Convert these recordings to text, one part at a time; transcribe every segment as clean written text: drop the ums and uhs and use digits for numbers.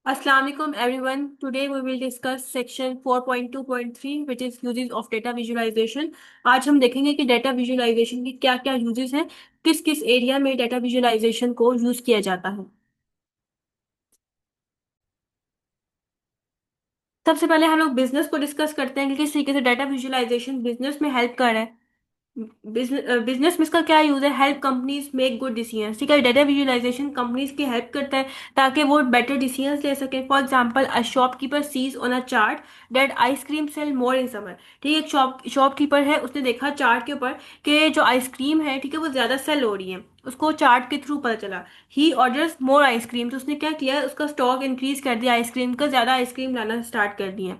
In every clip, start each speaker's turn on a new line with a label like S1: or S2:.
S1: Assalamu alaikum everyone. Today we will discuss section 4.2.3 which is uses of data visualization. आज हम देखेंगे कि data visualization की क्या क्या uses हैं, किस किस एरिया में data visualization को यूज किया जाता है। सबसे पहले हम लोग बिजनेस को डिस्कस करते हैं कि किस तरीके से डाटा विजुअलाइजेशन बिजनेस में हेल्प कर रहा है। बिजनेस में इसका क्या यूज है? Help companies make good decision. ठीक है, डेटा विजुअलाइजेशन कंपनीज की हेल्प करता है ताकि वो बेटर डिसीजंस ले सके। For example, a shopkeeper sees on a chart that ice cream sell more in summer. ठीक है, एक शॉपकीपर है, उसने देखा चार्ट के ऊपर कि जो आइसक्रीम है, ठीक है, वो ज्यादा सेल हो रही है। उसको चार्ट के थ्रू पता चला। ही ऑर्डर्स मोर आइसक्रीम, तो उसने क्या किया, उसका स्टॉक इंक्रीज कर दिया, आइसक्रीम का, ज्यादा आइसक्रीम लाना स्टार्ट कर दिया।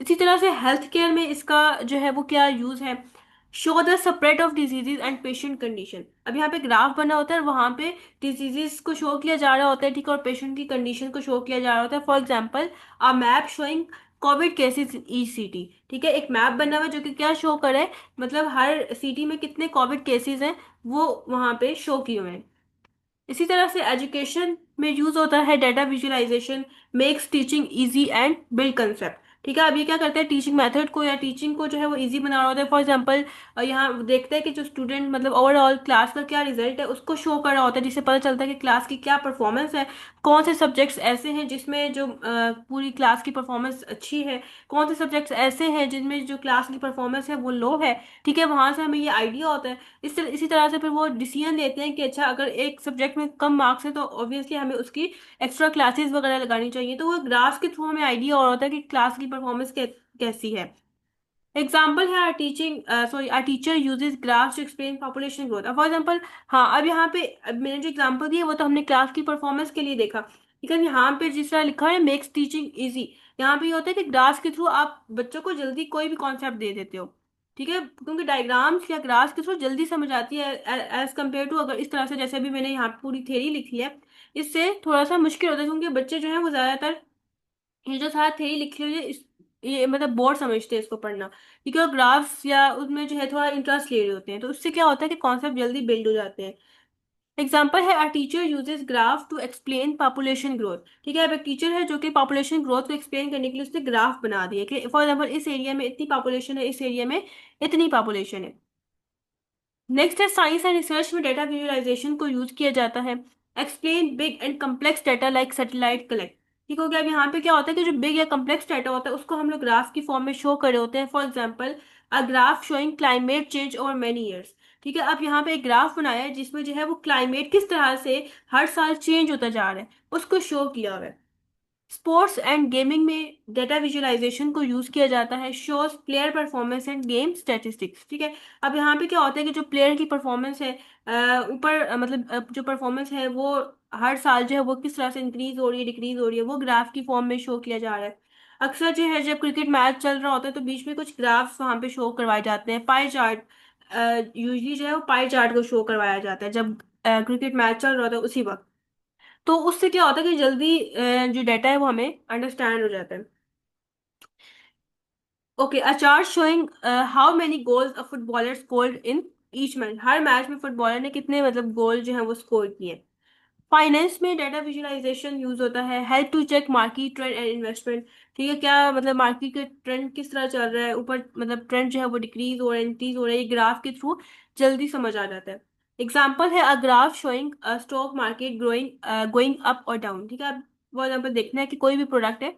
S1: इसी तरह से हेल्थ केयर में इसका जो है वो क्या यूज है, show the spread of diseases and patient condition. अब यहाँ पे ग्राफ बना होता है और वहां पे डिजीजेस को शो किया जा रहा होता है, ठीक है, और पेशेंट की कंडीशन को शो किया जा रहा होता है। For example, a map showing Covid cases in each city. ठीक है, एक मैप बना हुआ है जो कि क्या शो करे, मतलब हर सिटी में कितने कोविड केसेस हैं वो वहां पे शो किए हुए हैं। इसी तरह से एजुकेशन में यूज होता है data visualization, makes teaching easy and build concept. ठीक है, अब ये क्या करते हैं, टीचिंग मेथड को या टीचिंग को जो है वो इजी बना रहा होता है। फॉर एग्जांपल, यहाँ देखते हैं कि जो स्टूडेंट मतलब ओवरऑल क्लास का क्या रिजल्ट है उसको शो कर रहा होता है, जिससे पता चलता है कि क्लास की क्या परफॉर्मेंस है, कौन से सब्जेक्ट्स ऐसे हैं जिसमें जो पूरी क्लास की परफॉर्मेंस अच्छी है, कौन से सब्जेक्ट्स ऐसे हैं जिनमें जो क्लास की परफॉर्मेंस है वो लो है। ठीक है, वहां से हमें ये आइडिया होता है। इसी तरह से फिर वो डिसीजन लेते हैं कि अच्छा, अगर एक सब्जेक्ट में कम मार्क्स है तो ऑब्वियसली हमें उसकी एक्स्ट्रा क्लासेस वगैरह लगानी चाहिए। तो वो ग्राफ्स के थ्रू हमें आइडिया और होता है कि क्लास की परफॉर्मेंस कैसी है। एग्जाम्पल है, our teacher uses graphs to explain population growth. For example, हाँ, अब यहाँ पे अब मैंने जो एग्जाम्पल दिया वो तो हमने क्लास की परफॉर्मेंस के लिए देखा, लेकिन यहाँ पे जिस तरह लिखा है मेक्स टीचिंग इजी, यहाँ पे ये होता है कि ग्राफ्स के थ्रू आप बच्चों को जल्दी कोई भी कॉन्सेप्ट दे देते हो। ठीक है, क्योंकि डायग्राम्स या ग्राफ्स के थ्रू जल्दी समझ आती है एज कम्पेयर टू अगर इस तरह से, जैसे अभी मैंने यहाँ पे पूरी थ्योरी लिखी है, इससे थोड़ा सा मुश्किल होता है क्योंकि बच्चे जो है वो ज्यादातर ये जो सारा थ्योरी लिखी हुई है इस ये मतलब बोर्ड समझते हैं इसको पढ़ना, क्योंकि वो ग्राफ्स या उसमें जो है थोड़ा इंटरेस्ट ले रहे होते हैं, तो उससे क्या होता है कि कॉन्सेप्ट जल्दी बिल्ड हो जाते हैं। एग्जाम्पल है, a teacher uses graph to explain population growth. ठीक है, अब एक टीचर है जो कि पॉपुलेशन ग्रोथ को एक्सप्लेन करने के लिए उसने ग्राफ बना दिया कि फॉर एग्जाम्पल इस एरिया में इतनी पॉपुलेशन है, इस एरिया में इतनी पॉपुलेशन है। नेक्स्ट है, साइंस एंड रिसर्च में डेटा विजुअलाइजेशन को यूज किया जाता है। Explain big and complex data like satellite collect. ठीक हो गया, अब यहाँ पे क्या होता है कि जो बिग या कम्प्लेक्स डेटा होता है उसको हम लोग ग्राफ की फॉर्म में शो कर रहे होते हैं। For example, a graph showing climate change over many years. ठीक है, अब यहाँ पे एक ग्राफ बनाया है जिसमें जो है वो क्लाइमेट किस तरह से हर साल चेंज होता जा रहा है उसको शो किया हुआ है। स्पोर्ट्स एंड गेमिंग में डेटा विजुअलाइजेशन को यूज किया जाता है, shows player performance end game statistics. ठीक है, अब यहाँ पे क्या होता है कि जो प्लेयर की परफॉर्मेंस है ऊपर मतलब जो परफॉर्मेंस है वो हर साल जो है वो किस तरह से इंक्रीज हो रही है, डिक्रीज हो रही है, वो ग्राफ की फॉर्म में शो किया जा रहा है। अक्सर जो है जब क्रिकेट मैच चल रहा होता है तो बीच में कुछ ग्राफ्स वहां पे शो करवाए जाते हैं, पाई चार्ट। यूजली जो है वो पाई चार्ट को शो करवाया जाता है जब क्रिकेट मैच चल रहा होता है उसी वक्त। तो उससे क्या होता है कि जल्दी जो डाटा है वो हमें अंडरस्टैंड हो जाता है। Okay, a chart showing how many goals a footballer scored in each match. Her match में फुटबॉलर ने कितने मतलब गोल जो है वो स्कोर किए। फाइनेंस में डाटा विजुअलाइजेशन यूज होता है, help to check market trend and investment. ठीक है, क्या मतलब मार्केट के ट्रेंड किस तरह चल रहा है, ऊपर मतलब ट्रेंड जो है वो डिक्रीज हो रहा है, इंक्रीज हो रहा है, ये ग्राफ के थ्रू जल्दी समझ आ जाता है। एग्जाम्पल है, a graph showing a stock market growing going up और डाउन। ठीक है, अब फॉर एग्जाम्पल देखना है कि कोई भी प्रोडक्ट है,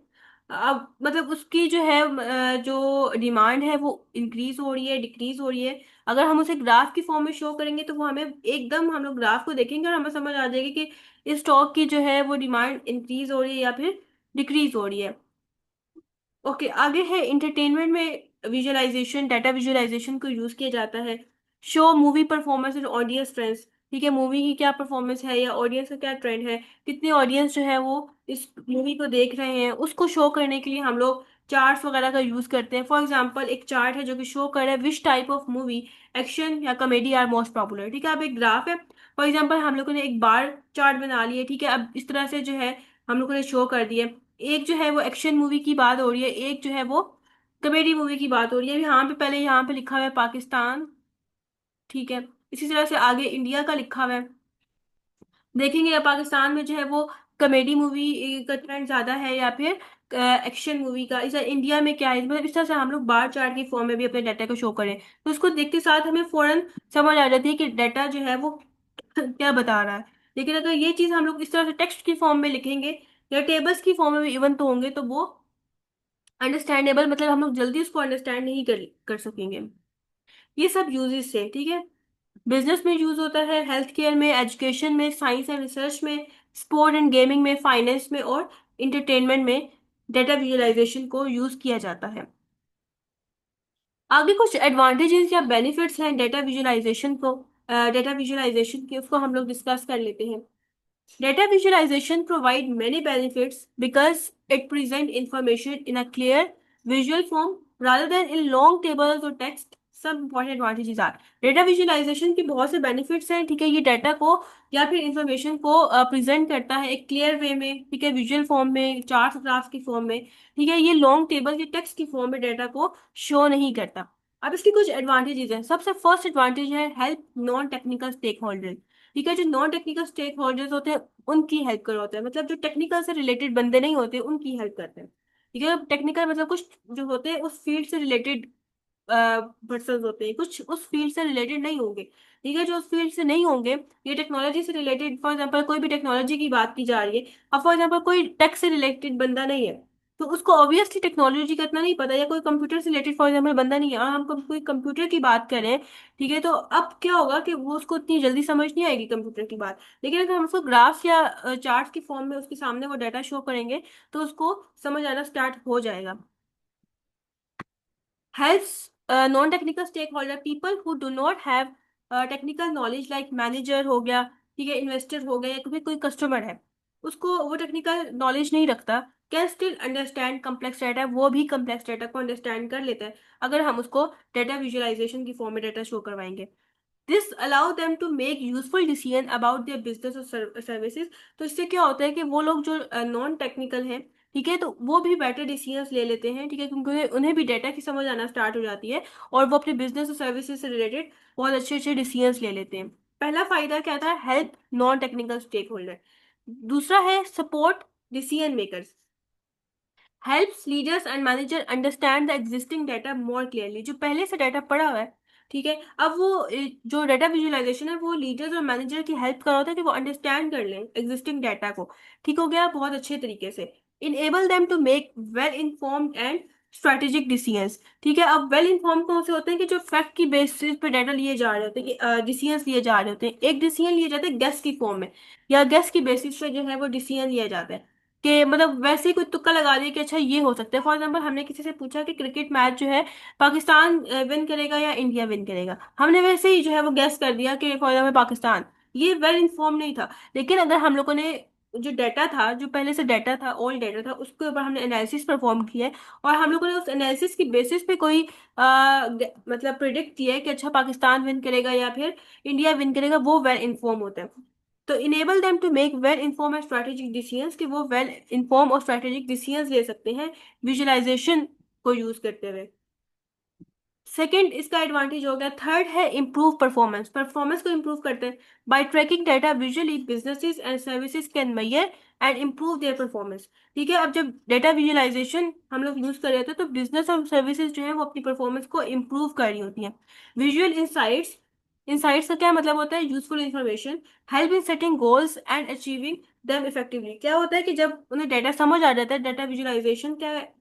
S1: अब मतलब उसकी जो है जो डिमांड है वो इंक्रीज हो रही है, डिक्रीज हो रही है। अगर हम उसे ग्राफ की फॉर्म में शो करेंगे तो वो हमें एकदम, हम लोग ग्राफ को देखेंगे और हमें समझ आ जाएगी कि इस स्टॉक की जो है वो डिमांड इंक्रीज हो रही है या फिर डिक्रीज हो रही है। ओके, आगे है, इंटरटेनमेंट में विजुअलाइजेशन, डाटा विजुअलाइजेशन को यूज किया जाता है। Show movie performance and audience trends. ठीक है, मूवी की क्या परफॉर्मेंस है या ऑडियंस का क्या ट्रेंड है, कितने ऑडियंस जो है वो इस मूवी को देख रहे हैं, उसको शो करने के लिए हम लोग चार्ट्स वगैरह का यूज करते हैं। फॉर एग्जाम्पल, एक चार्ट है जो कि शो कर रहा है which type of movie, action या कॉमेडी आर मोस्ट पॉपुलर। ठीक है, अब एक ग्राफ है, फॉर एग्जाम्पल हम लोगों ने एक बार चार्ट बना लिया। ठीक है, अब इस तरह से जो है हम लोगों ने शो कर दिया। एक जो है वो एक्शन मूवी की बात हो रही है, एक जो है वो कॉमेडी मूवी की बात हो रही है। अभी यहाँ पे पहले यहाँ पे लिखा हुआ है पाकिस्तान। ठीक है, इसी तरह से आगे इंडिया का लिखा हुआ है। देखेंगे या पाकिस्तान में जो है वो कॉमेडी मूवी का ट्रेंड ज्यादा है या फिर एक्शन मूवी का, इस इंडिया में क्या है, मतलब इस तरह से हम लोग बार चार्ट की फॉर्म में भी अपने डाटा को शो करें तो उसको देखते साथ हमें फौरन समझ आ जाती है कि डाटा जो है वो क्या बता रहा है। लेकिन अगर ये चीज हम लोग इस तरह से टेक्स्ट की फॉर्म में लिखेंगे या टेबल्स की फॉर्म में भी इवन तो होंगे तो वो अंडरस्टैंडेबल, मतलब हम लोग जल्दी उसको अंडरस्टैंड नहीं कर सकेंगे। ये सब यूजेस है, ठीक है। बिजनेस में यूज होता है, हेल्थ केयर में, एजुकेशन में, साइंस एंड रिसर्च में, स्पोर्ट एंड गेमिंग में, फाइनेंस में और इंटरटेनमेंट में डेटा विजुअलाइजेशन को यूज किया जाता है। आगे कुछ एडवांटेजेस या बेनिफिट्स हैं डेटा विजुअलाइजेशन को, डेटा विजुअलाइजेशन के, उसको हम लोग डिस्कस कर लेते हैं। Data visualization provide many benefits because it present information in a clear visual form rather than in long tables or text. Some important advantages are data visualization के बहुत से benefits हैं, ठीक है। ये डाटा को या फिर इंफॉर्मेशन को प्रेजेंट करता है एक क्लियर वे में, ठीक है, विजुअल फॉर्म में, चार्ट ग्राफ की फॉर्म में, ठीक है। ये लॉन्ग टेबल या टेक्स्ट की फॉर्म में डाटा को शो नहीं करता। अब इसकी कुछ एडवांटेजेस हैं। सबसे फर्स्ट एडवांटेज है help non technical stakeholder, ठीक है। जो नॉन टेक्निकल स्टेक होल्डर्स होते हैं उनकी हेल्प कर होते हैं, मतलब जो टेक्निकल से रिलेटेड बंदे नहीं होते उनकी हेल्प करते हैं, ठीक है। टेक्निकल मतलब कुछ जो होते हैं उस फील्ड से रिलेटेड पर्सन होते हैं, कुछ उस फील्ड से रिलेटेड नहीं होंगे, ठीक है। जो उस फील्ड से नहीं होंगे, ये टेक्नोलॉजी से रिलेटेड, फॉर एग्जांपल कोई भी टेक्नोलॉजी की बात की जा रही है, अब फॉर एग्जांपल कोई टेक से रिलेटेड बंदा नहीं है तो उसको ऑब्वियसली टेक्नोलॉजी का इतना नहीं पता, या कोई कंप्यूटर से रिलेटेड फॉर एग्जांपल बंदा नहीं है और हम कोई कंप्यूटर की बात करें, ठीक है, तो अब क्या होगा कि वो उसको इतनी जल्दी समझ नहीं आएगी कंप्यूटर की बात। लेकिन अगर हम उसको ग्राफ्स या चार्ट्स की फॉर्म में उसके सामने वो डाटा शो करेंगे तो उसको समझ आना स्टार्ट हो जाएगा। helps non-technical stakeholder, people who do not have technical knowledge like manager हो गया, ठीक है, इन्वेस्टर हो गया, या कोई कस्टमर है उसको वो टेक्निकल नॉलेज नहीं रखता, can still understand complex data, वो भी कम्प्लेक्स डाटा को अंडरस्टैंड कर लेता है अगर हम उसको डाटा विजुअलाइजेशन की फॉर्म में डाटा शो करवाएंगे। This allow them to make useful decision about their business और सर्विसेज। तो इससे क्या होता है कि वो लोग जो नॉन टेक्निकल हैं, ठीक है, तो वो भी बेटर डिसीजंस ले लेते हैं, ठीक है, क्योंकि उन्हें भी डाटा की समझ आना स्टार्ट हो जाती है और वो अपने बिजनेस और सर्विसेज से रिलेटेड बहुत अच्छे अच्छे डिसीजंस ले लेते हैं। पहला फायदा क्या था, help non technical stakeholder. दूसरा है support decision makers, helps leaders and manager understand the existing data more clearly. जो पहले से डाटा पड़ा हुआ है, ठीक है, अब वो जो डाटा विजुअलाइजेशन है वो लीडर्स और मैनेजर की हेल्प कर रहा होता है कि वो अंडरस्टैंड कर लें एग्जिस्टिंग डाटा को, ठीक हो गया, बहुत अच्छे तरीके से। Enable them to make well informed and strategic decisions, ठीक है। अब वेल इन्फॉर्म कौन से होते हैं कि जो फैक्ट की बेसिस पे डाटा लिए जा रहे होते हैं, कि डिसीजंस लिए जा रहे होते हैं। एक डिसीजन लिए जाते हैं गेस की फॉर्म में, या गेस की बेसिस पे जो है वो डिसीजन लिया जाता है, कि मतलब वैसे ही कोई तुक्का लगा दिया कि अच्छा ये हो सकता है। फॉर एग्जाम्पल हमने किसी से पूछा कि क्रिकेट मैच जो है पाकिस्तान विन करेगा या इंडिया विन करेगा, हमने वैसे ही जो है वो गैस कर दिया कि फॉर एग्जाम्पल पाकिस्तान। ये वेल इन्फॉर्म नहीं था। लेकिन अगर हम लोगों ने जो डाटा था, जो पहले से डाटा था, ओल्ड डाटा था, उसके ऊपर हमने एनालिसिस परफॉर्म किया है और हम लोगों ने उस एनालिसिस की बेसिस पे कोई मतलब प्रिडिक्ट किया है कि अच्छा पाकिस्तान विन करेगा या फिर इंडिया विन करेगा, वो वेल इन्फॉर्म होता है। तो enable them to make well inform and strategic decisions, कि वो वेल इन्फॉर्म और स्ट्रेटेजिक डिसीजंस ले सकते हैं विजुअलाइजेशन को यूज करते हुए। सेकंड इसका एडवांटेज हो गया। थर्ड है इम्प्रूव परफॉर्मेंस, परफॉर्मेंस को इम्प्रूव करते हैं by tracking data visually, businesses and services can measure and improve their performance, ठीक है। अब जब डाटा विजुअलाइजेशन हम लोग यूज कर रहे होते हैं तो बिजनेस और सर्विसेज जो है वो अपनी परफॉर्मेंस को इम्प्रूव कर रही होती हैं। विजुअल इंसाइट्स, इंसाइट्स का क्या मतलब होता है, useful information, help in setting goals and achieving them effectively. क्या होता है कि जब उन्हें डाटा समझ आ जाता है, डाटा विजुअलाइजेशन क्या है,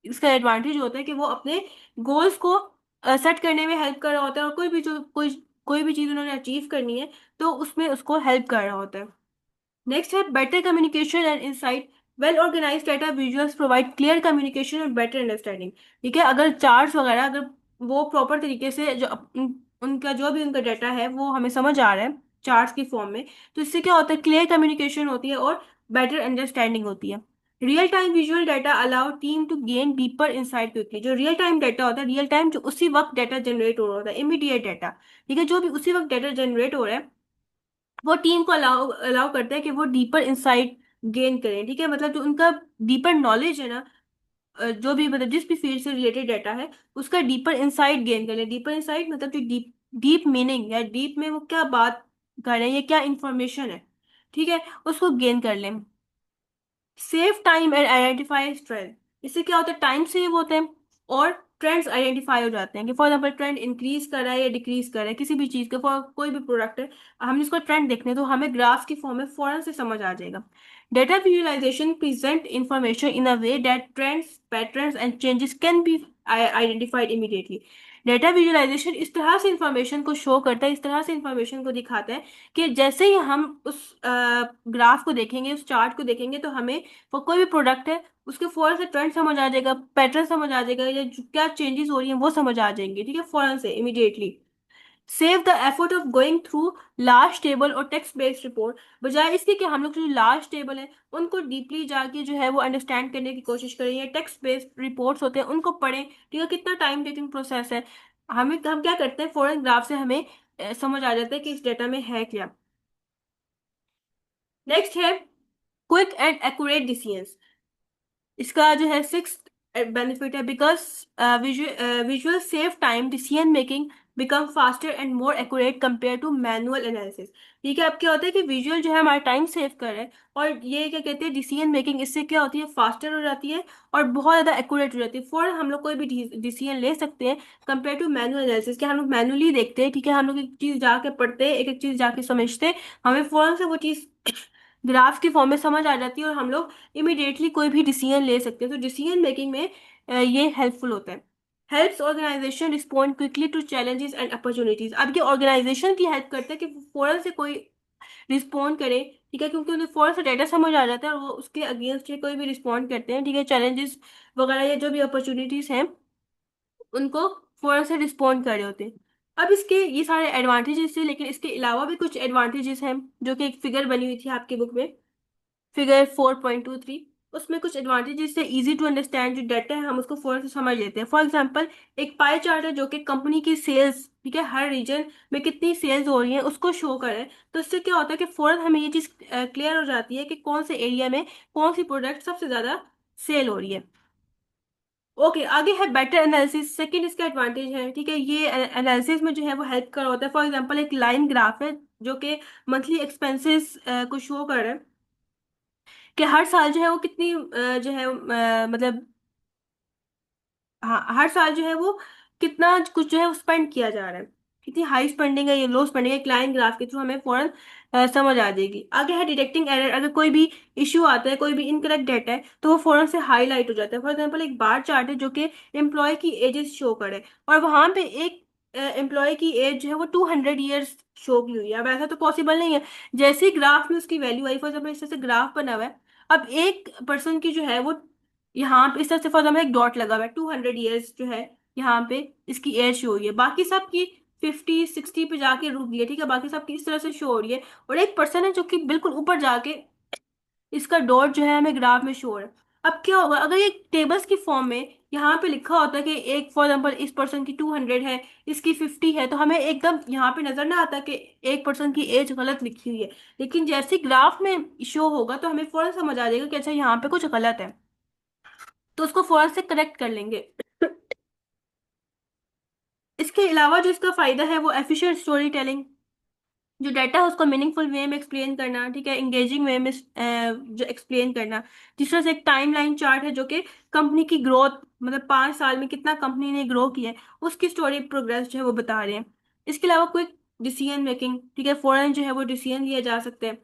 S1: इसका एडवांटेज होता है कि वो अपने गोल्स को सेट करने में हेल्प कर रहा होता है, और कोई भी चीज उन्होंने अचीव करनी है तो उसमें उसको हेल्प कर रहा होता है। नेक्स्ट है better communication and insight, well organise data visuals provide clear communication और बेटर अंडरस्टैंडिंग, ठीक है। अगर चार्ट्स वगैरह अगर वो प्रॉपर तरीके से जो उनका जो भी उनका डाटा है वो हमें समझ आ रहा है चार्ट्स की फॉर्म में, तो इससे क्या होता है, क्लियर कम्युनिकेशन होती है और बेटर अंडरस्टैंडिंग होती है। Real time visual data allow team to gain deeper insight quickly. जो रियल टाइम डाटा होता है, रियल टाइम जो उसी वक्त डाटा जनरेट हो रहा होता है, इमीडिएट डाटा, ठीक है, जो भी उसी वक्त डाटा जनरेट हो रहा है वो टीम को अलाउ अलाउ करता है कि वो डीपर इंसाइट गेन करें, ठीक है। मतलब जो उनका डीपर नॉलेज है ना, जो भी मतलब जिस भी फील्ड से रिलेटेड डाटा है उसका डीपर इंसाइट गेन करें। डीपर इंसाइट मतलब जो डीप डीप मीनिंग या डीप में वो क्या बात कर रहे हैं, ये क्या इंफॉर्मेशन है, ठीक है, उसको गेन कर लें। Save time and identify trend. इससे क्या होता है, टाइम सेव होते हैं और ट्रेंड्स आइडेंटिफाई हो जाते हैं कि फॉर एग्जाम्पल ट्रेंड इंक्रीज कर रहा है या डिक्रीज कर रहा है किसी भी चीज के, फॉर कोई भी प्रोडक्ट है, हम इसको ट्रेंड देखने हैं, तो हमें ग्राफ की फॉर्म में फौरन से समझ आ जाएगा। Data visualisation present information in a way that trends patterns and changes can be identified immediately. Data visualisation इस तरह से इंफॉर्मेशन को शो करता है, इस तरह से इंफॉर्मेशन को दिखाता है कि जैसे ही हम उस ग्राफ को देखेंगे, उस चार्ट को देखेंगे, तो हमें वो कोई भी प्रोडक्ट है उसके फौरन से ट्रेंड समझ आ जाएगा, पैटर्न समझ आ जाएगा, या क्या चेंजेस हो रही हैं वो समझ आ जाएंगे, ठीक है, फौरन से immediately. Save the effort of going through large table और टेक्स्ट बेस्ड रिपोर्ट। बजाय इसके कि हम लोग जो लार्ज टेबल है उनको डीपली जाके जो है वो अंडरस्टैंड करने की कोशिश करें, या टेक्स्ट बेस्ड रिपोर्ट्स होते हैं उनको पढ़ें, ठीक है, कितना टाइम टेकिंग प्रोसेस है। हम क्या करते हैं, फॉरेन ग्राफ से हमें समझ आ जाता है कि इस डेटा में है क्या। नेक्स्ट है क्विक एंड एक्यूरेट डिसीजंस। इसका जो है सिक्स बेनिफिट है, because visual save time, decision making become faster and more accurate compare to manual analysis. ठीक है, अब क्या होता है कि विजुअल जो है हमारा टाइम सेव कर रहा है, और ये क्या कहते हैं डिसीजन मेकिंग, इससे क्या होती है, फास्टर हो जाती है और बहुत ज़्यादा एक्यूरेट हो जाती है, फॉर हम लोग कोई भी डिसीजन ले सकते हैं कंपेयर टू मैनुअल एनालिसिस। क्या हम लोग मैनुअली देखते हैं, ठीक है, हम लोग एक चीज़ जाके पढ़ते हैं, एक एक चीज़ जाके समझते हैं, हमें फौरन से वो चीज़ ग्राफ की फॉर्म में समझ आ जाती है और हम लोग इमिडिएटली कोई भी डिसीजन ले सकते हैं। तो डिसीजन मेकिंग में ये हेल्पफुल होता है। Helps organisation respond quickly to challenges and opportunities. अब ये ऑर्गेनाइजेशन की हेल्प करता है कि फौरन से कोई रिस्पॉन्ड करे, ठीक है, क्योंकि उन्हें फौरन से डाटा समझ आ जाता है और वो उसके अगेंस्ट कोई भी रिस्पॉन्ड करते हैं, ठीक है, चैलेंजेस वगैरह या जो भी अपॉर्चुनिटीज हैं उनको फौरन से रिस्पॉन्ड कर रहे होते हैं। अब इसके ये सारे एडवांटेजेस थे, लेकिन इसके अलावा भी कुछ एडवांटेजेस हैं, जो कि एक फिगर बनी हुई थी आपकी बुक में, फिगर 4.23। उसमें कुछ एडवांटेजेस है, इजी टू अंडरस्टैंड, जो डाटा है हम उसको फौरन से समझ लेते हैं। फॉर एग्जांपल एक पाई चार्ट है जो कि कंपनी की सेल्स, ठीक है, हर रीजन में कितनी सेल्स हो रही है उसको शो करे, तो इससे क्या होता है कि फौरन हमें ये चीज क्लियर हो जाती है कि कौन से एरिया में कौन सी प्रोडक्ट सबसे ज्यादा सेल हो रही है। ओके, आगे है बेटर एनालिसिस, सेकंड इसका एडवांटेज है, ठीक है, ये एनालिसिस में जो है वो हेल्प कर होता है। फॉर एग्जांपल एक लाइन ग्राफ है जो कि मंथली एक्सपेंसेस को शो कर रहा है कि हर साल जो है वो कितनी जो है मतलब, हाँ, हर साल जो है वो कितना कुछ जो है वो स्पेंड किया जा रहा है, कितनी हाई स्पेंडिंग है या लो स्पेंडिंग है, एक लाइन ग्राफ के थ्रू हमें फौरन समझ आ जाएगी। आगे है डिटेक्टिंग एरर। अगर कोई भी इश्यू आता है, कोई भी इनकरेक्ट डेटा है, तो वो फौरन से हाईलाइट हो जाता है। फॉर एग्जाम्पल एक बार चार्ट है जो कि एम्प्लॉय की एजेस शो करे, और वहां पे एक एम्प्लॉय की एज जो है वो 200 ईयर्स शो की हुई है। अब ऐसा तो पॉसिबल नहीं है, जैसे ही ग्राफ में उसकी वैल्यू आई, फॉर एग्जाम्पल इस तरह से ग्राफ बना हुआ है, अब एक पर्सन की जो है वो यहाँ पे इस तरह से फॉर एग्जाम्पल एक डॉट लगा हुआ है, 200 ईयर्स जो है यहाँ पे इसकी एज शो हो रही है, बाकी सब की 50 60 पे जाके रुक गई है, ठीक है, बाकी सब की इस तरह से शो हो रही है, और एक पर्सन है जो कि बिल्कुल ऊपर जाके इसका डॉट जो है हमें ग्राफ में शो हो रहा है। अब क्या होगा, अगर ये टेबल्स की फॉर्म में यहाँ पे लिखा होता है कि एक फॉर एग्जाम्पल इस पर्सन की 200 है, इसकी 50 है, तो हमें एकदम यहाँ पे नजर ना आता कि एक पर्सन की एज गलत लिखी हुई है। लेकिन जैसे ग्राफ में शो होगा तो हमें फौरन समझ आ जाएगा कि अच्छा यहाँ पे कुछ गलत है, तो उसको फौरन से करेक्ट कर लेंगे। इसके अलावा जो इसका फायदा है वो एफिशिएंट स्टोरी टेलिंग, जो डाटा है उसको मीनिंगफुल वे में एक्सप्लेन करना, ठीक है, एंगेजिंग वे में जो एक्सप्लेन करना। जिस तरह से एक टाइमलाइन चार्ट है जो कि कंपनी की ग्रोथ, मतलब 5 साल में कितना कंपनी ने ग्रो किया है, उसकी स्टोरी प्रोग्रेस जो है वो बता रहे हैं। इसके अलावा क्विक डिसीजन मेकिंग, ठीक है, फौरन जो है वो डिसीजन लिया जा सकते हैं।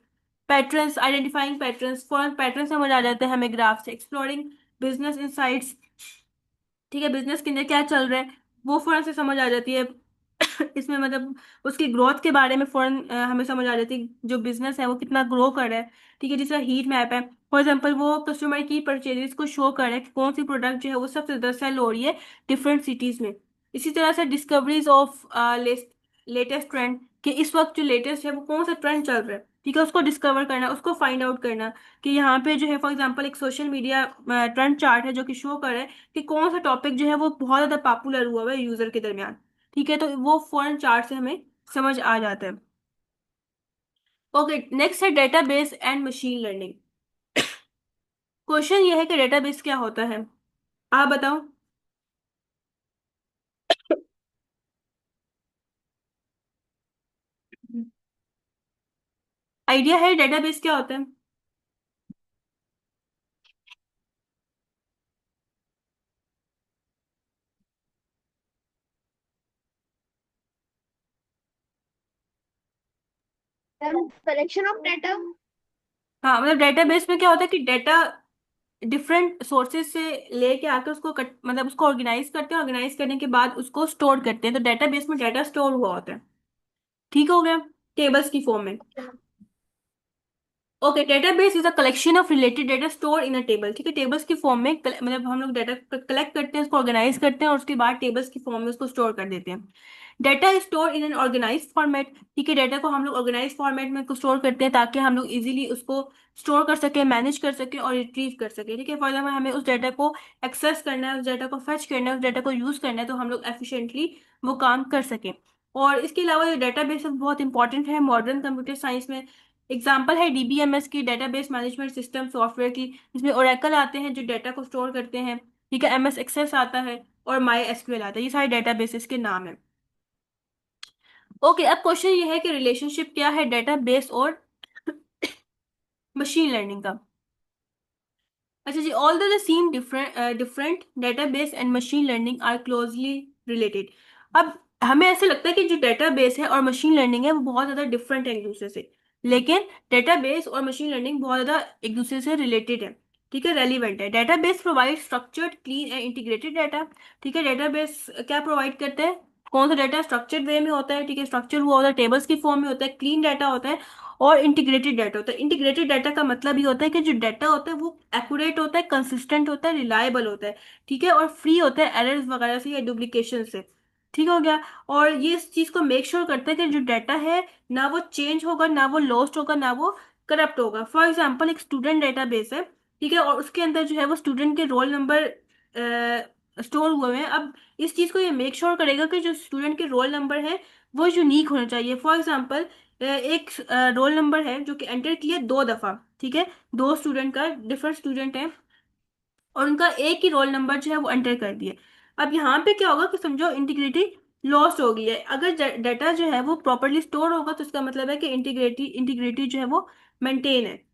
S1: पैटर्न्स, आइडेंटिफाइंग पैटर्न्स, फौरन पैटर्न समझ आ जाते हैं हमें ग्राफ से। एक्सप्लोरिंग बिजनेस इंसाइट्स, ठीक है, बिजनेस के अंदर क्या चल रहा है वो फौरन से समझ आ जाती है। इसमें मतलब उसकी ग्रोथ के बारे में फौरन हमें समझ आ जाती है, जो बिजनेस है वो कितना ग्रो कर रहा है, ठीक है, जैसे हीट मैप है, फॉर एग्जांपल वो कस्टमर की परचेजेस को शो कर रहा है कि कौन सी प्रोडक्ट जो है वो सबसे ज्यादा सेल हो रही है डिफरेंट सिटीज में। इसी तरह से डिस्कवरीज ऑफ लेटेस्ट ट्रेंड, कि इस वक्त जो लेटेस्ट है वो कौन सा ट्रेंड चल रहा है, ठीक है, उसको डिस्कवर करना, उसको फाइंड आउट करना, कि यहाँ पे जो है फॉर एग्जांपल एक सोशल मीडिया ट्रेंड चार्ट है जो कि शो कर रहा है कि कौन सा टॉपिक जो है वो बहुत ज्यादा पॉपुलर हुआ है यूजर के दरमियान, ठीक है, तो वो फॉरेन चार्ट से हमें समझ आ जाता है। ओके, नेक्स्ट है database and machine learning. Question ये है कि डेटाबेस क्या होता है, आप बताओ। आइडिया है डेटाबेस क्या होता है?
S2: Collection of data.
S1: हाँ, मतलब डेटाबेस में क्या होता है कि डेटा डिफरेंट सोर्सेज से लेके आकर उसको मतलब उसको ऑर्गेनाइज करते हैं, ऑर्गेनाइज करने के बाद उसको स्टोर करते हैं, तो डेटाबेस में डाटा स्टोर हुआ होता है। ठीक हो गया, टेबल्स की फॉर्म में। Okay, database is a collection of related data store in a table. ठीक है, टेबल्स की फॉर्म में मतलब हम लोग डाटा कलेक्ट करते हैं, उसको ऑर्गेनाइज करते हैं और उसके बाद टेबल्स की फॉर्म में उसको स्टोर कर देते हैं। Data is store in an organise format. ठीक है, डाटा को हम लोग ऑर्गेनाइज फॉर्मेट में स्टोर करते हैं ताकि हम लोग इजीली उसको स्टोर कर सके, मैनेज कर सके और रिट्रीव कर सके। ठीक है, फॉर एग्जाम्पल हमें उस डाटा को एक्सेस करना है, उस डाटा को फेच करना है, उस डाटा को यूज करना है, तो हम लोग एफिशिएंटली वो काम कर सकें। और इसके अलावा ये डेटाबेस बहुत इंपॉर्टेंट है मॉडर्न कंप्यूटर साइंस में। एग्जाम्पल है डीबीएमएस की, डेटाबेस मैनेजमेंट सिस्टम सॉफ्टवेयर की, जिसमें ओरेकल आते हैं जो डेटा को स्टोर करते हैं। ठीक है, एमएस एक्सेस आता है और माई एसक्यूएल आता है, ये सारे डेटाबेसेस के नाम है। ओके, अब क्वेश्चन ये है कि रिलेशनशिप क्या है डेटाबेस और मशीन लर्निंग का। अच्छा जी, all the same different database and machine learning are closely related. अब हमें ऐसे लगता है कि जो डेटाबेस है और मशीन लर्निंग है वो बहुत ज्यादा डिफरेंट है एक दूसरे से, लेकिन डेटाबेस और मशीन लर्निंग बहुत ज्यादा एक दूसरे से रिलेटेड है। ठीक है, रेलिवेंट है। Database provide structured clean and integrated data. ठीक है, डेटाबेस क्या प्रोवाइड करते हैं? कौन सा डाटा स्ट्रक्चर्ड वे में होता है, ठीक है, स्ट्रक्चर हुआ होता है, टेबल्स की फॉर्म में होता है, क्लीन डाटा होता है और इंटीग्रेटेड डाटा होता है। इंटीग्रेटेड डाटा का मतलब ये होता है कि जो डाटा होता है वो एक्यूरेट होता है, कंसिस्टेंट होता है, रिलायबल होता है। ठीक है, और फ्री होता है एरर्स वगैरह से या डुप्लीकेशन से। ठीक हो गया। और ये इस चीज को मेक श्योर करता है कि जो डाटा है ना वो चेंज होगा, ना वो लॉस्ट होगा, ना वो करप्ट होगा। फॉर एग्जाम्पल एक स्टूडेंट डेटाबेस है, ठीक है, और उसके अंदर जो है वो स्टूडेंट के रोल नंबर स्टोर हुए हैं। अब इस चीज को ये मेक श्योर करेगा कि जो स्टूडेंट के रोल नंबर है वो यूनिक होना चाहिए। फॉर एग्जाम्पल एक रोल नंबर है जो कि एंटर किया दो दफा, ठीक है, दो स्टूडेंट का डिफरेंट स्टूडेंट है और उनका एक ही रोल नंबर जो है वो एंटर कर दिया। अब यहाँ पे क्या होगा कि समझो इंटीग्रिटी लॉस्ट हो गई है। अगर डाटा जो है वो प्रॉपरली स्टोर होगा तो इसका मतलब है कि इंटीग्रिटी इंटीग्रिटी जो है वो मेंटेन है।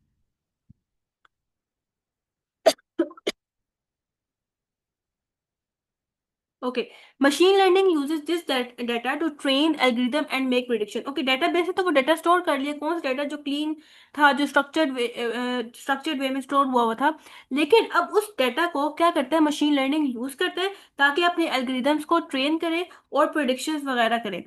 S1: Okay, machine learning uses this data to train algorithm and make prediction. Okay, database है तो वो डाटा स्टोर कर लिया, कौन सा डाटा जो क्लीन था, जो स्ट्रक्चर्ड वे में स्टोर हुआ हुआ था। लेकिन अब उस डाटा को क्या करता है, मशीन लर्निंग यूज करता है ताकि अपने एल्गोरिथम्स को ट्रेन करे और प्रिडिक्शंस वगैरह करे।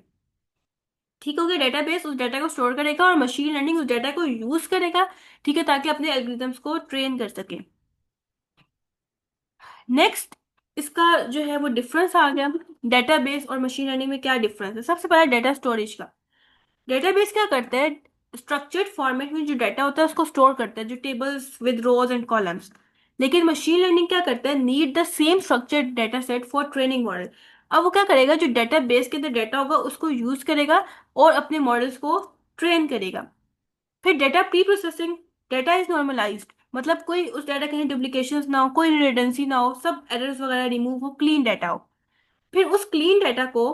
S1: ठीक हो गया, डेटाबेस उस डाटा को स्टोर करेगा और मशीन लर्निंग उस डाटा को यूज करेगा, ठीक है, ताकि अपने एल्गोरिथम्स को ट्रेन कर सके। नेक्स्ट, इसका जो है वो डिफरेंस आ गया। डेटाबेस और मशीन लर्निंग में क्या डिफरेंस है? सबसे पहला डेटा स्टोरेज का। डेटाबेस क्या करता है, स्ट्रक्चर्ड फॉर्मेट में जो डाटा होता है उसको स्टोर करता है, जो tables with rows and columns. लेकिन मशीन लर्निंग क्या करता है, need the same structured data set for training model. अब वो क्या करेगा, जो डेटाबेस के अंदर डाटा होगा उसको यूज करेगा और अपने मॉडल्स को ट्रेन करेगा। फिर data pre processing, data is normalised, मतलब कोई उस डाटा कहीं डुप्लीकेशंस ना हो, कोई रिडंडेंसी ना हो, सब एरर्स वगैरह रिमूव हो, क्लीन डाटा हो। फिर उस क्लीन डाटा को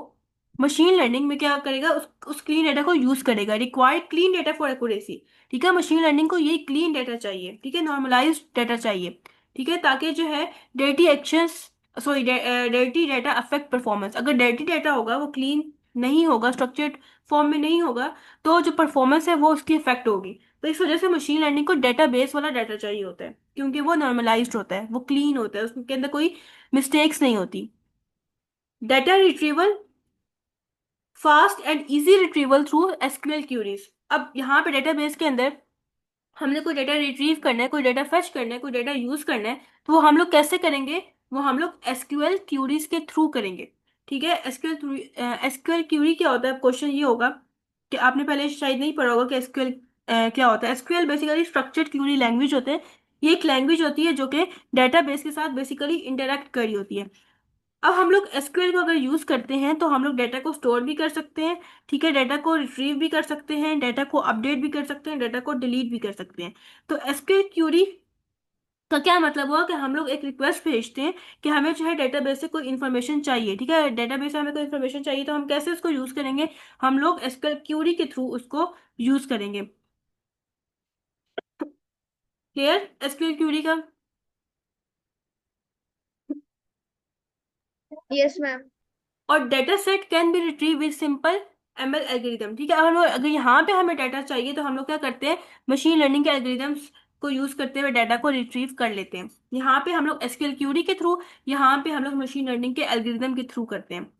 S1: मशीन लर्निंग में क्या करेगा, उस क्लीन डाटा को यूज करेगा, required clean data for accuracy. ठीक है, मशीन लर्निंग को यही क्लीन डाटा चाहिए, ठीक है, नॉर्मलाइज्ड डाटा चाहिए। ठीक है, ताकि जो है dirty actions, sorry, dirty data affect performance. अगर डर्टी डाटा होगा, वो क्लीन नहीं होगा, स्ट्रक्चर्ड फॉर्म में नहीं होगा, तो जो परफॉर्मेंस है वो उसकी इफेक्ट होगी। तो इस वजह से मशीन लर्निंग को डाटा बेस वाला डाटा चाहिए होता है, क्योंकि वो नॉर्मलाइज्ड होता है, वो क्लीन होता है, उसके अंदर कोई मिस्टेक्स नहीं होती। Data retrieval, fast and easy retrieval through SQL queries. अब यहाँ पे डेटाबेस के अंदर हमने कोई डाटा रिट्रीव करना है, कोई डाटा फेच करना है, कोई डाटा यूज करना है, तो वो हम लोग कैसे करेंगे? वो हम लोग एसक्यूएल क्यूरीज के थ्रू करेंगे। ठीक है, एसक्यूएल क्यूरी क्या होता है? क्वेश्चन ये होगा कि आपने पहले शायद नहीं पढ़ा होगा कि एसक्यूएल क्या होता है। SQL basically structured Curie language होते हैं। ये एक लैंग्वेज होती है जो कि डेटाबेस के साथ बेसिकली इंटरेक्ट करी होती है। अब हम लोग एसक्यूएल को अगर यूज करते हैं तो हम लोग डाटा को स्टोर भी कर सकते हैं, ठीक है, डाटा को रिट्रीव भी कर सकते हैं, डाटा को अपडेट भी कर सकते हैं, डाटा को डिलीट भी कर सकते हैं। तो एसक्यूएल क्यूरी का क्या मतलब हुआ कि हम लोग एक रिक्वेस्ट भेजते हैं कि हमें जो है डेटाबेस से कोई इन्फॉर्मेशन चाहिए। ठीक है, डेटाबेस से हमें कोई इन्फॉर्मेशन चाहिए तो हम कैसे उसको यूज करेंगे? हम लोग एसक्यूएल क्यूरी के थ्रू उसको यूज करेंगे। क्लियर एसक्यूएल क्यूरी का?
S2: Yes, ma'am.
S1: और data set can be retrieve with simple ML algorithm. ठीक है, अब हम लोग अगर यहाँ पे हमें डाटा चाहिए तो हम लोग क्या करते हैं, मशीन लर्निंग के एल्गोरिदम्स को यूज करते हुए डाटा को रिट्रीव कर लेते हैं। यहाँ पे हम लोग एसक्यूएल क्यूरी के थ्रू, यहाँ पे हम लोग मशीन लर्निंग के एल्गोरिदम के थ्रू करते हैं।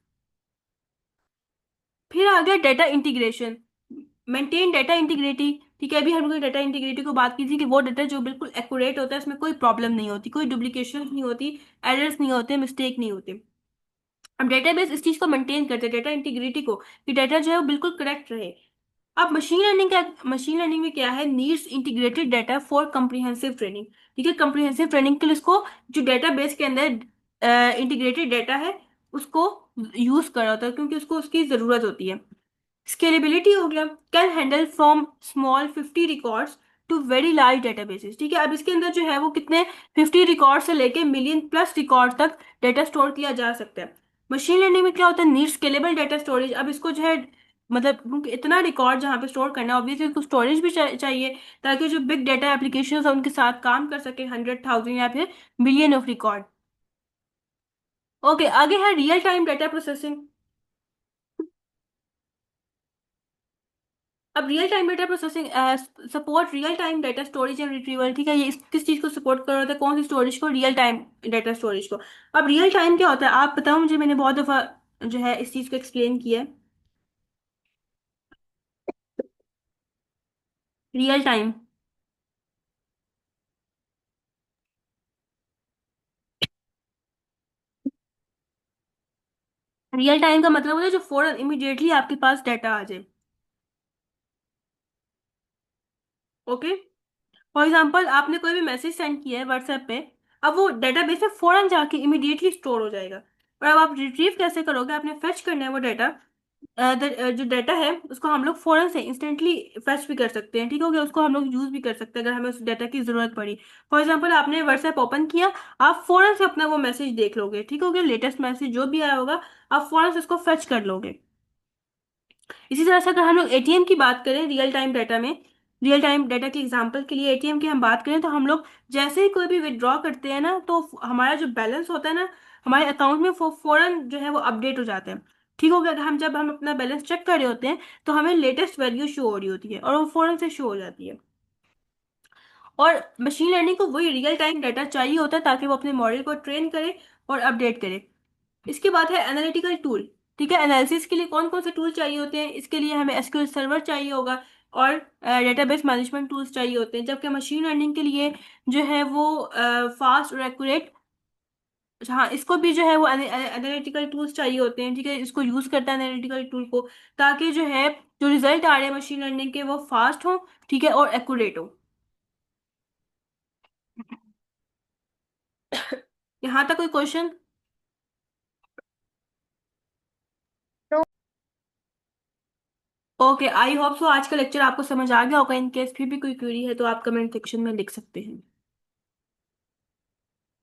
S1: फिर आ गया data integration, maintain data integrity. ठीक है, अभी हम लोग डेटा इंटीग्रिटी को बात की थी कि वो डेटा जो बिल्कुल एक्यूरेट होता है, उसमें कोई प्रॉब्लम नहीं होती, कोई डुप्लीकेशन नहीं होती, एरर्स नहीं होते, मिस्टेक नहीं होते। अब डेटाबेस इस चीज को मेंटेन करते हैं, डेटा इंटीग्रिटी को, कि डेटा जो है वो बिल्कुल करेक्ट रहे। अब मशीन लर्निंग में क्या है, needs integrated data for comprehensive training. ठीक है, कम्प्रिहेंसिव ट्रेनिंग के लिए उसको जो डेटाबेस के अंदर इंटीग्रेटेड डेटा है उसको यूज कर रहा होता है, क्योंकि उसको उसकी जरूरत होती है। स्केलेबिलिटी हो गया, can handle from small 50 records to very large databases. ठीक है, अब इसके अंदर जो है वो कितने 50 रिकॉर्ड से लेके मिलियन प्लस रिकॉर्ड तक डेटा स्टोर किया जा सकता है। मशीन लर्निंग में क्या होता है, नीड स्केलेबल डेटा स्टोरेज। अब इसको जो है मतलब क्योंकि इतना रिकॉर्ड जहाँ पे स्टोर करना है, ऑब्वियसली उसको स्टोरेज भी चाहिए, ताकि जो बिग डेटा एप्लीकेशन है उनके साथ काम कर सके, 100,000 या फिर मिलियन ऑफ रिकॉर्ड। ओके, आगे है रियल टाइम डेटा प्रोसेसिंग। अब real time data processing support real time data storage and retrieval. ठीक है, ये किस चीज को सपोर्ट कर रहा होता है, कौन सी स्टोरेज को, रियल टाइम डेटा स्टोरेज को। अब रियल टाइम क्या होता है आप बताओ मुझे, मैंने बहुत दफा जो है इस चीज को एक्सप्लेन किया है। रियल टाइम, रियल टाइम का मतलब होता है जो फौरन इमीडिएटली आपके पास डाटा आ जाए। ओके, फॉर एग्जाम्पल आपने कोई भी मैसेज सेंड किया है व्हाट्सएप पे, अब वो डेटाबेस में फौरन जाके इमीडिएटली स्टोर हो जाएगा। और अब आप रिट्रीव कैसे करोगे, आपने फेच करना है वो डाटा। जो डाटा है उसको हम लोग फौरन से इंस्टेंटली फेच भी कर सकते हैं। ठीक हो गया, उसको हम लोग यूज भी कर सकते हैं अगर हमें उस डाटा की जरूरत पड़ी। फॉर एग्जाम्पल आपने व्हाट्सएप ओपन किया, आप फौरन से अपना वो मैसेज देख लोगे। ठीक हो गया, लेटेस्ट मैसेज जो भी आया होगा आप फौरन से उसको फेच कर लोगे। इसी तरह से अगर हम लोग एटीएम की बात करें रियल टाइम डाटा में, रियल टाइम डाटा के एग्जांपल के लिए एटीएम की हम बात करें, तो हम लोग जैसे ही कोई भी विड्रॉ करते हैं ना, तो हमारा जो बैलेंस होता है ना हमारे अकाउंट में, वो फौरन जो है वो अपडेट हो जाता है। ठीक हो गया, अगर हम जब हम अपना बैलेंस चेक कर रहे होते हैं तो हमें लेटेस्ट वैल्यू शो हो रही होती है और वो फौरन से शो हो जाती है। और मशीन लर्निंग को वही रियल टाइम डाटा चाहिए होता है ताकि वो अपने मॉडल को ट्रेन करे और अपडेट करे। इसके बाद है एनालिटिकल टूल। ठीक है, एनालिसिस के लिए कौन कौन से टूल चाहिए होते हैं, इसके लिए हमें एसक्यूएल सर्वर चाहिए होगा और डेटाबेस मैनेजमेंट टूल्स चाहिए होते हैं। जबकि मशीन लर्निंग के लिए जो है वो फास्ट और एक्यूरेट, हाँ इसको भी जो है वो एनालिटिकल टूल्स चाहिए होते हैं। ठीक है, इसको यूज करता है एनालिटिकल टूल को, ताकि जो है जो रिजल्ट आ रहे हैं मशीन लर्निंग के वो फास्ट हो, ठीक है, और एक्यूरेट हो। यहाँ तक कोई question?
S2: No.
S1: Okay, I hope so आज का लेक्चर आपको समझ आ गया होगा। इन केस फिर भी कोई क्वेरी है तो आप कमेंट सेक्शन में लिख सकते हैं।